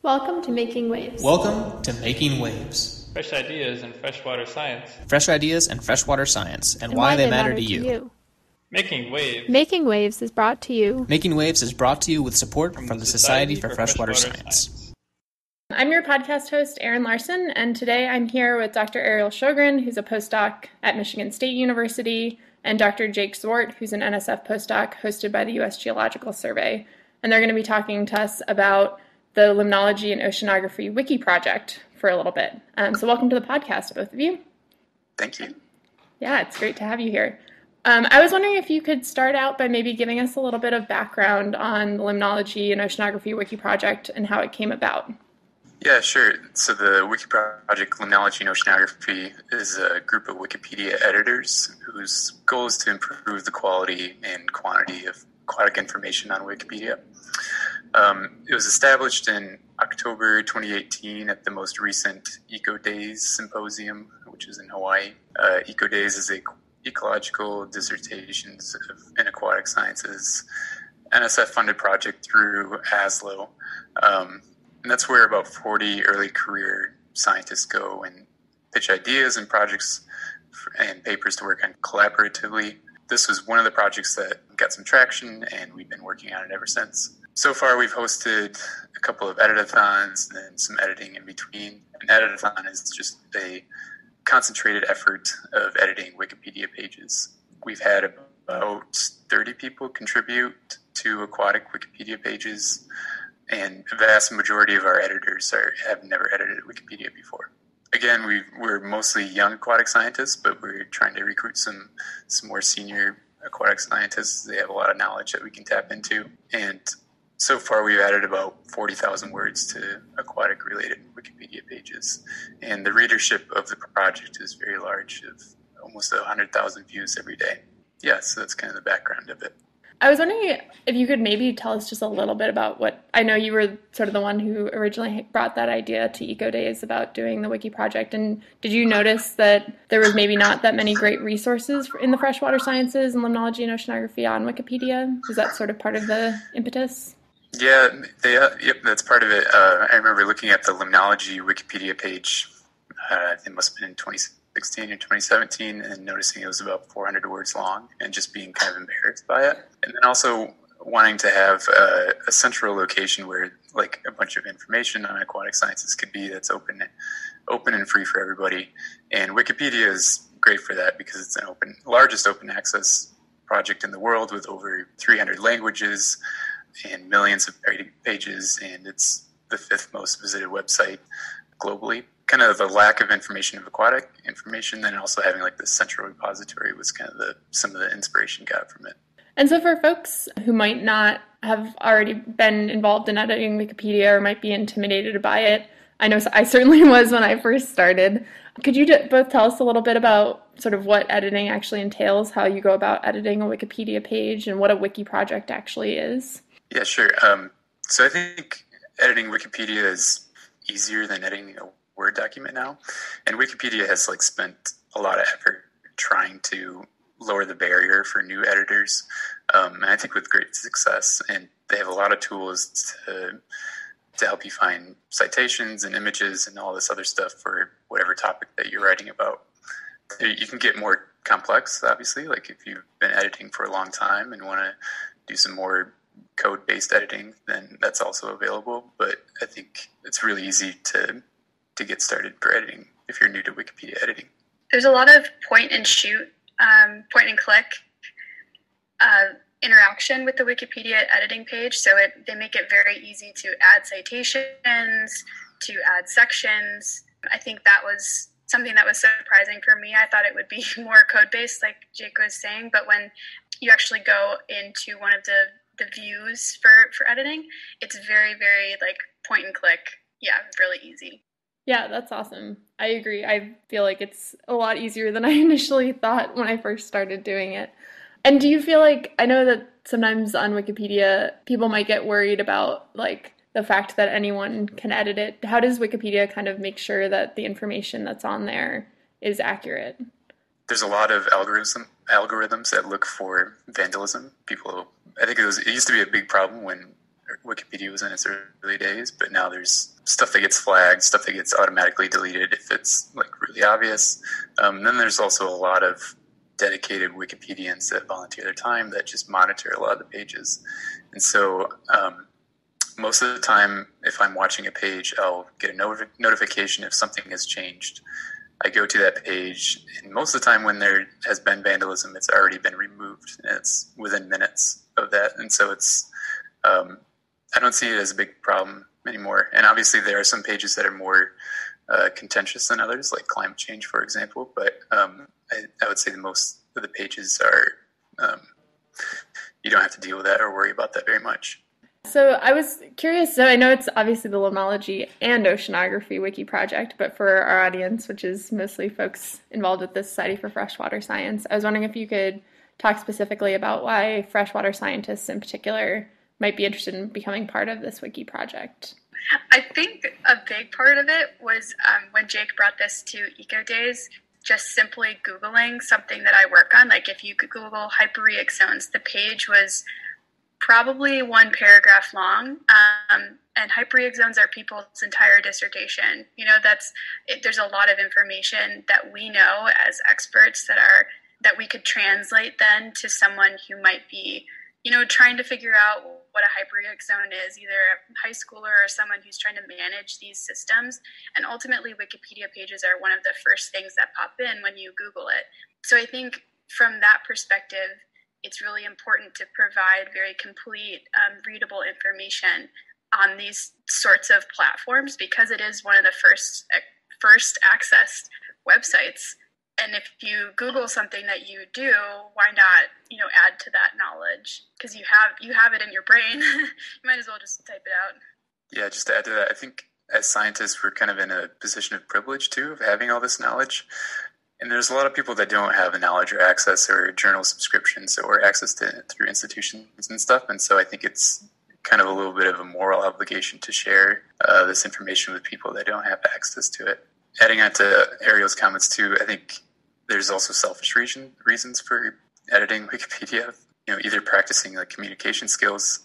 Welcome to Making Waves. Welcome to Making Waves. Fresh ideas in freshwater science. Fresh ideas in freshwater science and why they matter to you. Making Waves. Making Waves is brought to you. Making Waves is brought to you with support from the Society for Freshwater Science. I'm your podcast host, Erin Larson, and today I'm here with Dr. Ariel Sjogren, who's a postdoc at Michigan State University, and Dr. Jake Zwart, who's an NSF postdoc hosted by the U.S. Geological Survey. And they're going to be talking to us about the Limnology and Oceanography WikiProject for a little bit. So welcome to the podcast, both of you. Thank you. Yeah, it's great to have you here. I was wondering if you could start out by maybe giving us a little bit of background on the Limnology and Oceanography WikiProject and how it came about. Yeah, sure. So the WikiProject Limnology and Oceanography is a group of Wikipedia editors whose goal is to improve the quality and quantity of aquatic information on Wikipedia. It was established in October 2018 at the most recent Eco Days Symposium, which is in Hawaii. Eco Days is a ecological dissertations in aquatic sciences NSF-funded project through ASLO. And that's where about 40 early career scientists go and pitch ideas and projects and papers to work on collaboratively. This was one of the projects that got some traction, and we've been working on it ever since. So far, we've hosted a couple of editathons and then some editing in between. An editathon is just a concentrated effort of editing Wikipedia pages. We've had about 30 people contribute to aquatic Wikipedia pages, and the vast majority of our editors have never edited Wikipedia before. Again, we're mostly young aquatic scientists, but we're trying to recruit some more senior aquatic scientists. They have a lot of knowledge that we can tap into. And so far, we've added about 40,000 words to aquatic-related Wikipedia pages. And the readership of the project is very large, of almost 100,000 views every day. Yeah, so that's kind of the background of it. I was wondering if you could maybe tell us just a little bit about I know you were sort of the one who originally brought that idea to Eco Days about doing the Wiki Project, and did you notice that there was maybe not that many great resources in the freshwater sciences and limnology and oceanography on Wikipedia? Was that sort of part of the impetus? Yeah, yep, that's part of it. I remember looking at the Limnology Wikipedia page, it must have been in 2016 or 2017, and noticing it was about 400 words long and just being kind of embarrassed by it. And then also wanting to have a central location where like a bunch of information on aquatic sciences could be that's open and free for everybody. And Wikipedia is great for that because it's an largest open access project in the world with over 300 languages and millions of pages, and it's the 5th most visited website globally. Kind of the lack of information of aquatic information, then also having like this central repository was kind of some of the inspiration got from it. And so for folks who might not have already been involved in editing Wikipedia or might be intimidated by it, I know I certainly was when I first started. Could you both tell us a little bit about sort of what editing actually entails, how you go about editing a Wikipedia page, and what a wiki project actually is? Yeah, sure. So I think editing Wikipedia is easier than editing a Word document now. And Wikipedia has spent a lot of effort trying to lower the barrier for new editors. And I think with great success. And they have a lot of tools to help you find citations and images and all this other stuff for whatever topic that you're writing about. You can get more complex, obviously, like if you've been editing for a long time and want to do some more code-based editing, then that's also available. But I think it's really easy to get started for editing if you're new to Wikipedia editing. There's a lot of point and shoot, point and click interaction with the Wikipedia editing page. So they make it very easy to add citations, to add sections. I think that was something that was surprising for me. I thought it would be more code-based, like Jake was saying, but when you actually go into one of the views for editing, it's very, very point and click. Yeah, really easy. Yeah, that's awesome. I agree. I feel like it's a lot easier than I initially thought when I first started doing it. And do you feel like, I know that sometimes on Wikipedia, people might get worried about the fact that anyone can edit it. How does Wikipedia kind of make sure that the information that's on there is accurate? There's a lot of algorithms that look for vandalism. I think it used to be a big problem when Wikipedia was in its early days, but now there's stuff that gets flagged, stuff that gets automatically deleted if it's like really obvious. Then there's also a lot of dedicated Wikipedians that volunteer their time that just monitor a lot of the pages. And so most of the time, if I'm watching a page, I'll get a notification if something has changed. I go to that page, and most of the time when there has been vandalism, it's already been removed, and it's within minutes of that. And so it's, I don't see it as a big problem anymore. And obviously there are some pages that are more contentious than others, like climate change, for example. But I would say the most of the pages are, you don't have to deal with that or worry about that very much. So I was curious, so I know it's obviously the Limnology and Oceanography Wiki project, but for our audience, which is mostly folks involved with the Society for Freshwater Science, I was wondering if you could talk specifically about why freshwater scientists in particular might be interested in becoming part of this wiki project. I think a big part of it was when Jake brought this to Eco Days, just simply Googling something that I work on. Like if you could Google hyporheic zones, the page was probably one paragraph long, and hyporheic zones are people's entire dissertation. You know, there's a lot of information that we know as experts that we could translate then to someone who might be, you know, trying to figure out what a hyporheic zone is, either a high schooler or someone who's trying to manage these systems. And ultimately, Wikipedia pages are one of the first things that pop in when you Google it. So I think from that perspective, it's really important to provide very complete, readable information on these sorts of platforms because it is one of the first accessed websites. And if you Google something that you do, why not, you know, add to that knowledge? Because you have it in your brain. You might as well just type it out. Yeah, just to add to that, I think as scientists, we're kind of in a position of privilege too, of having all this knowledge. And there's a lot of people that don't have the knowledge or access or journal subscriptions or access to it through institutions and stuff. And so I think it's kind of a little bit of a moral obligation to share this information with people that don't have access to it. Adding on to Ariel's comments too, I think there's also selfish reasons for editing Wikipedia. You know, either practicing like communication skills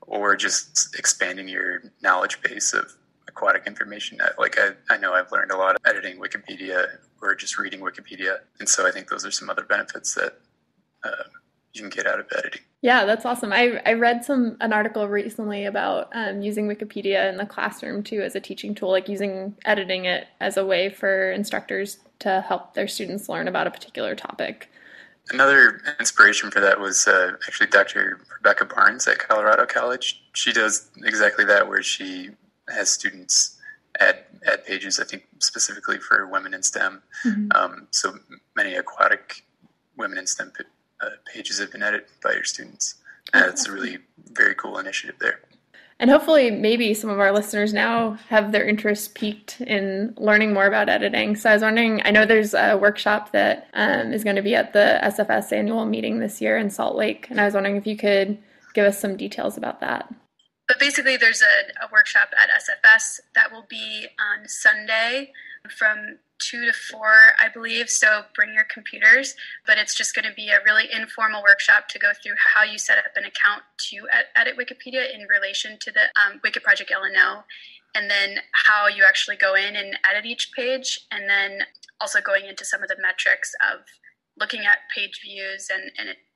or just expanding your knowledge base of aquatic information. Like I know I've learned a lot of editing Wikipedia or just reading Wikipedia. And so I think those are some other benefits that you can get out of editing. Yeah, that's awesome. I read an article recently about using Wikipedia in the classroom too as a teaching tool, like editing it as a way for instructors to help their students learn about a particular topic. Another inspiration for that was actually Dr. Rebecca Barnes at Colorado College. She does exactly that, where she has students add pages, I think specifically for women in STEM. Mm-hmm. So many aquatic women in STEM pages have been edited by your students. It's a really very cool initiative there. And hopefully maybe some of our listeners now have their interest piqued in learning more about editing. So I was wondering, I know there's a workshop that is going to be at the SFS annual meeting this year in Salt Lake. And I was wondering if you could give us some details about that. But basically there's a workshop at SFS that will be on Sunday from 2 to 4, I believe, so bring your computers. But it's just going to be a really informal workshop to go through how you set up an account to edit Wikipedia in relation to the WikiProject Limnology, and then how you actually go in and edit each page, and then also going into some of the metrics of looking at page views and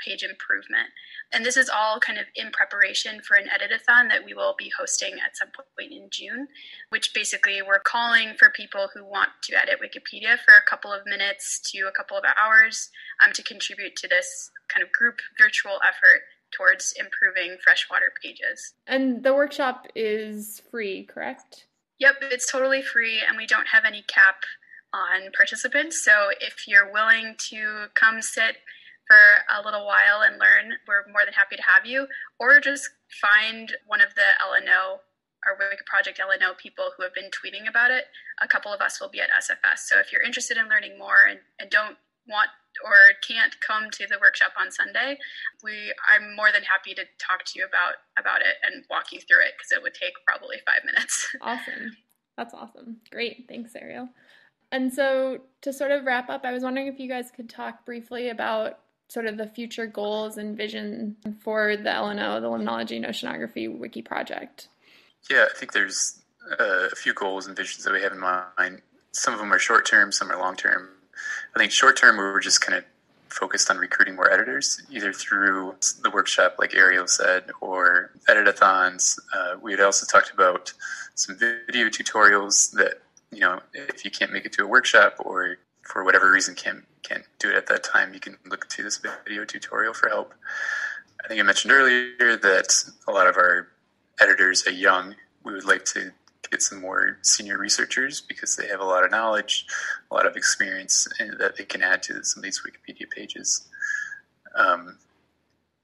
page improvement. And this is all kind of in preparation for an edit-a-thon that we will be hosting at some point in June, which basically we're calling for people who want to edit Wikipedia for a couple of minutes to a couple of hours to contribute to this kind of group virtual effort towards improving freshwater pages. And the workshop is free, correct? Yep, it's totally free, and we don't have any cap on participants. So if you're willing to come sit for a little while and learn, we're more than happy to have you. Or just find one of the LNO or WikiProject LNO people who have been tweeting about it. A couple of us will be at SFS. So if you're interested in learning more and don't want or can't come to the workshop on Sunday, I'm more than happy to talk to you about it and walk you through it, because it would take probably 5 minutes. Awesome. That's awesome. Great. Thanks, Ariel. And so to sort of wrap up, I was wondering if you guys could talk briefly about sort of the future goals and vision for the LNO, the Limnology and Oceanography Wiki project? Yeah, I think there's a few goals and visions that we have in mind. Some of them are short-term, some are long-term. I think short-term, we're just kind of focused on recruiting more editors, either through the workshop, like Ariel said, or edit-a-thons. We had also talked about some video tutorials that, if you can't make it to a workshop or for whatever reason can't do it at that time, you can look to this video tutorial for help. I think I mentioned earlier that a lot of our editors are young. We would like to get some more senior researchers because they have a lot of knowledge, a lot of experience, and that they can add to some of these Wikipedia pages.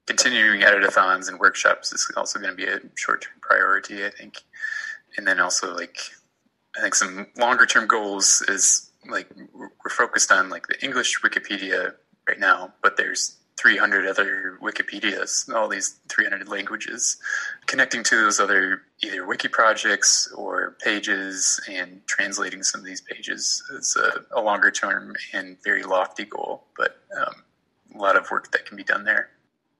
Continuing edit-a-thons and workshops is also going to be a short-term priority, I think. And then also, I think some longer-term goals is, we're focused on, the English Wikipedia right now, but there's 300 other Wikipedias, all these 300 languages. Connecting to those other either wiki projects or pages and translating some of these pages is a longer term and very lofty goal, but a lot of work that can be done there.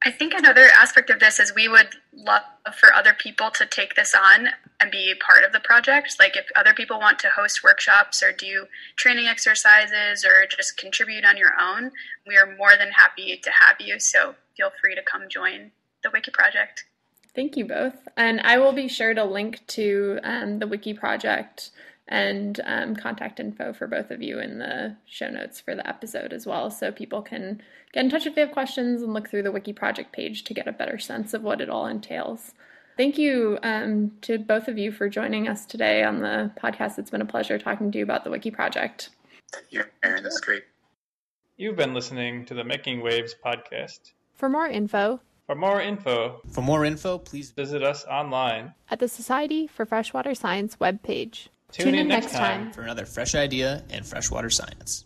I think another aspect of this is we would love for other people to take this on and be a part of the project. Like if other people want to host workshops or do training exercises or just contribute on your own, we are more than happy to have you. So feel free to come join the Wiki Project. Thank you both. And I will be sure to link to the Wiki Project and contact info for both of you in the show notes for the episode as well, so people can get in touch if they have questions and look through the Wiki Project page to get a better sense of what it all entails. Thank you to both of you for joining us today on the podcast. It's been a pleasure talking to you about the Wiki Project. Thank you, Erin. That's great. You've been listening to the Making Waves podcast. For more info, please visit us online at the Society for Freshwater Science webpage. Tune in next time for another fresh idea in freshwater science.